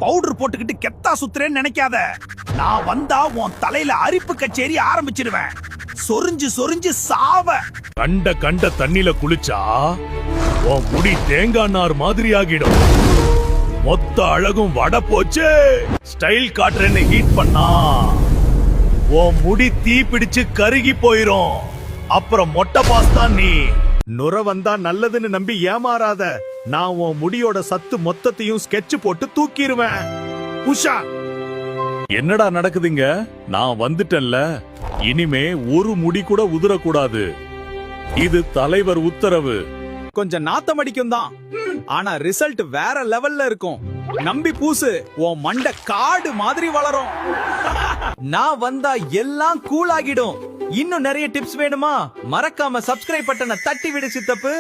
Powder போட்டுக்கிட்டு கெத்தா சுத்துறேன்னு நினைக்காத. நான் வந்தா உன் தலையில அரிப்பு கச்சேரி ஆரம்பிச்சிடுவேன். சொரிஞ்சு சொரிஞ்சு சாவ. கண்ட தண்ணில குளிச்சா உன் முடி தேங்காய் நார் மாதிரி ஆகிடும். மொத்த அழகும் வட போச்சு. ஸ்டைல் காட்டுறேன்னு ஹீட் பண்ணா உன் முடி தீ பிடிச்சு கருகி போயிரும். அப்புறம் மொட்டை பாஸ் தான் நீ. நுர வந்தா நல்லதுன்னு நம்பி ஏமாறாத. நான் உன் முடியோட சத்து மொத்தத்தையும் ஸ்கெட்ச் போட்டு தூக்கிடுவேன். உஷா, என்னடா நடக்குதுங்க? நான் வந்துட்டேன்ல. இனிமே ஒரு முடி கூட உதிரக்கூடாது. இது தலைவர் உத்தரவு. கொஞ்சம் நாத்தம் அடிக்கும் தான், ஆனா ரிசல்ட் வேற லெவல்ல இருக்கும். நம்பி பூசு, உன் மண்டை காடு மாதிரி வளரும். நான் வந்தா எல்லாம் கூல் ஆகிடும். இன்னும் நிறைய டிப்ஸ் வேணுமா? மறக்காம சப்ஸ்கிரைப் பட்டனை தட்டி விடு சித்தப்பு.